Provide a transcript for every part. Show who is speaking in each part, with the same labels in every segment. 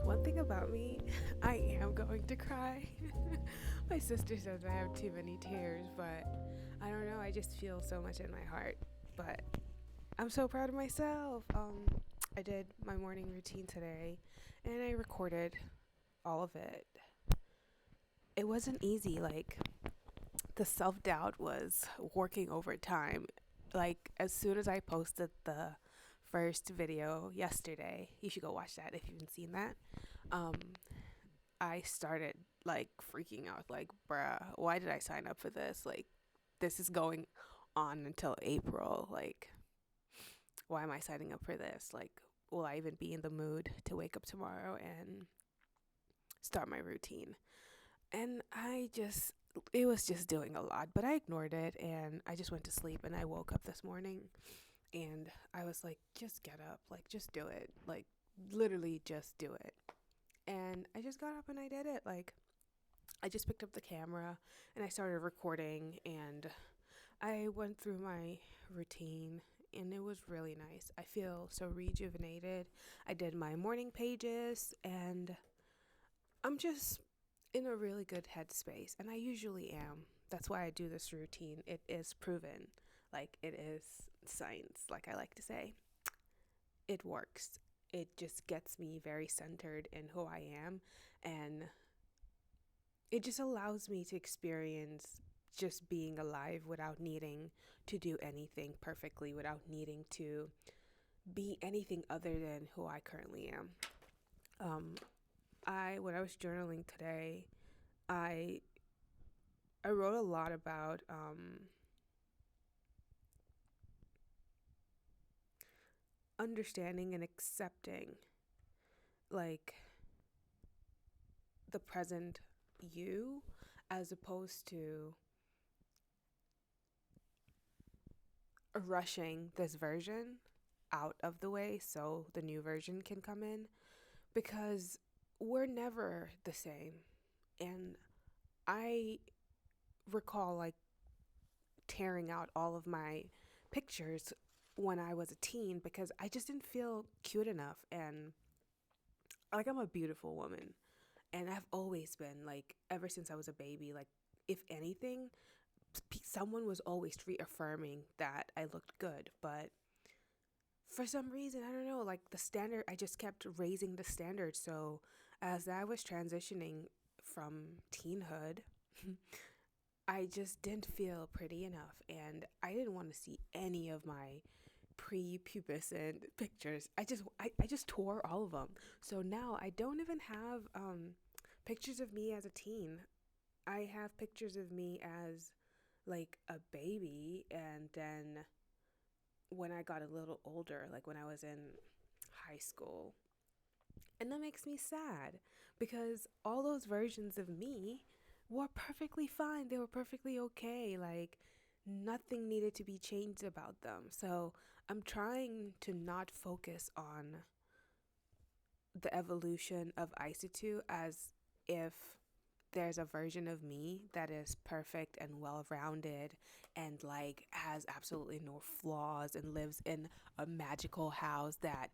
Speaker 1: One thing about me, I am going to cry. My sister says I have too many tears, but I don't know. I just feel so much in my heart. But I'm so proud of myself. I did my morning routine today, and I recorded all of it. It wasn't easy. Like the self doubt was working overtime. Like as soon as I posted the first video yesterday, you should go watch that if you haven't seen that. Um, I started like freaking out, like, bruh, why did I sign up for this? Like, this is going on until April. Like, why am I signing up for this? Like, will I even be in the mood to wake up tomorrow and start my routine? And it was just doing a lot, but I ignored it and I just went to sleep. And I woke up this morning and I was like, just get up, like, just do it. Like, literally, just do it. And I just got up and I did it. Like, I just picked up the camera and I started recording and I went through my routine and it was really nice. I feel so rejuvenated. I did my morning pages and I'm just in a really good headspace, and I usually am. That's why I do this routine. It is proven. Like, it is science, like I like to say. It works. It just gets me very centered in who I am, and it just allows me to experience just being alive without needing to do anything perfectly, without needing to be anything other than who I currently am. Um, when I was journaling today, I I wrote a lot about understanding and accepting, like, the present you, as opposed to rushing this version out of the way so the new version can come in, because we're never the same. And I recall, like, tearing out all of my pictures when I was a teen because I just didn't feel cute enough. And like, I'm a beautiful woman, and I've always been, like, ever since I was a baby. Like, if anything, someone was always reaffirming that I looked good. But for some reason, I don't know, like, the standard, I just kept raising the standard. So as I was transitioning from teenhood, I just didn't feel pretty enough, and I didn't want to see any of my pre-pubescent pictures. I just tore all of them. So now I don't even have pictures of me as a teen. I have pictures of me as, like, a baby, and then when I got a little older, like when I was in high school. And that makes me sad because all those versions of me were perfectly fine. They were perfectly okay. Like, nothing needed to be changed about them. So I'm trying to not focus on the evolution of Isitu as if there's a version of me that is perfect and well rounded and, like, has absolutely no flaws and lives in a magical house that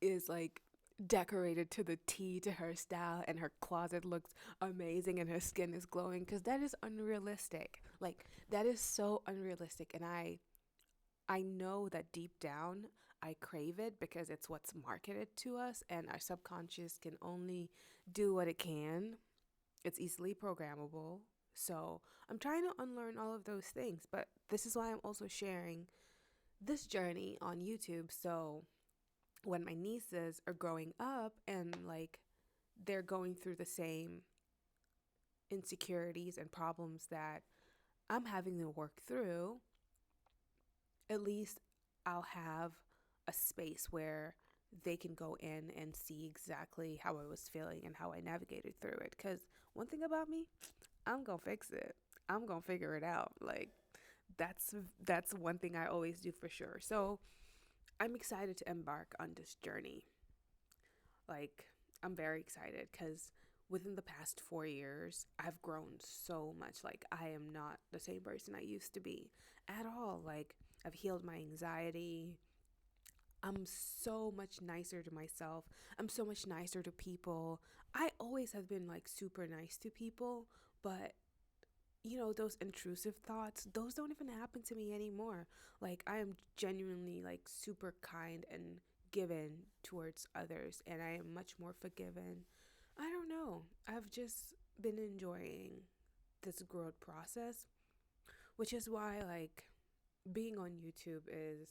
Speaker 1: is, like, decorated to the T to her style, and her closet looks amazing and her skin is glowing, because that is unrealistic. Like, that is so unrealistic, and I know that deep down I crave it because it's what's marketed to us, and our subconscious can only do what it can. It's easily programmable. So I'm trying to unlearn all of those things, but this is why I'm also sharing this journey on YouTube. So when my nieces are growing up and, like, they're going through the same insecurities and problems that I'm having to work through, at least I'll have a space where they can go in and see exactly how I was feeling and how I navigated through it. Because one thing about me, I'm gonna fix it. I'm gonna figure it out. Like, that's one thing I always do for sure. So I'm excited to embark on this journey. Like, I'm very excited because within the past 4 years, I've grown so much. Like, I am not the same person I used to be at all. Like, I've healed my anxiety. I'm so much nicer to myself. I'm so much nicer to people. I always have been like super nice to people, but those intrusive thoughts, those don't even happen to me anymore. Like, I am genuinely like super kind and given towards others, and I am much more forgiven. I don't know. I've just been enjoying this growth process, which is why like being on YouTube is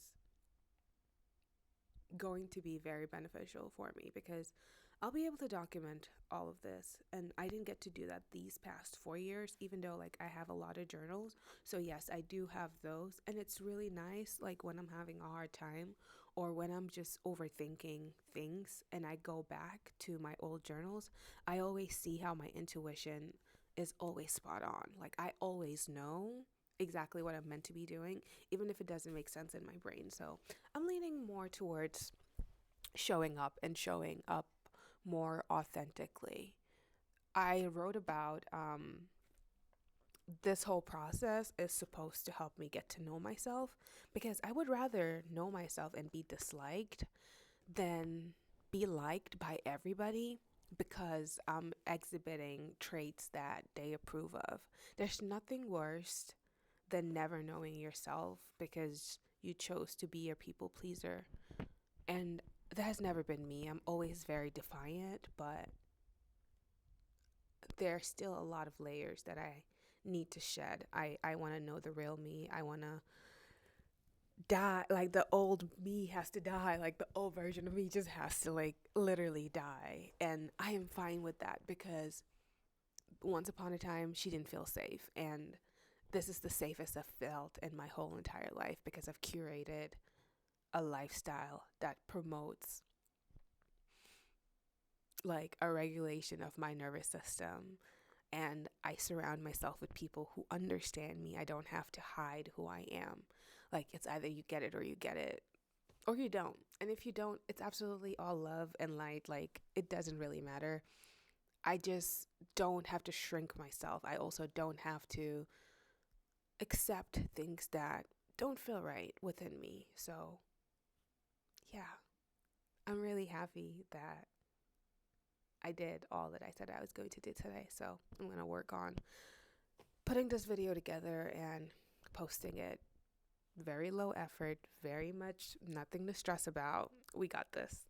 Speaker 1: going to be very beneficial for me because I'll be able to document all of this. And I didn't get to do that these past 4 years, even though like I have a lot of journals. So, yes, I do have those. And it's really nice, like when I'm having a hard time or when I'm just overthinking things and I go back to my old journals, I always see how my intuition is always spot on. Like, I always know exactly what I'm meant to be doing, even if it doesn't make sense in my brain. So, I'm leaning more towards showing up and showing up more authentically. I wrote about this whole process is supposed to help me get to know myself because I would rather know myself and be disliked than be liked by everybody because I'm exhibiting traits that they approve of. There's nothing worse than never knowing yourself because you chose to be a people pleaser. And that has never been me. I'm always very defiant, but there's still a lot of layers that I need to shed. I want to know the real me. I want to die. Like the old me has to die. Like the old version of me just has to like literally die. And I am fine with that because once upon a time, she didn't feel safe. And this is the safest I've felt in my whole entire life because I've curated a lifestyle that promotes like a regulation of my nervous system, and I surround myself with people who understand me. I don't have to hide who I am. Like it's either you get it or you get it or you don't. And if you don't, it's absolutely all love and light. Like it doesn't really matter. I just don't have to shrink myself. I also don't have to accept things that don't feel right within me. So, yeah, I'm really happy that I did all that I said I was going to do today. So I'm going to work on putting this video together and posting it. Very low effort, very much nothing to stress about. We got this.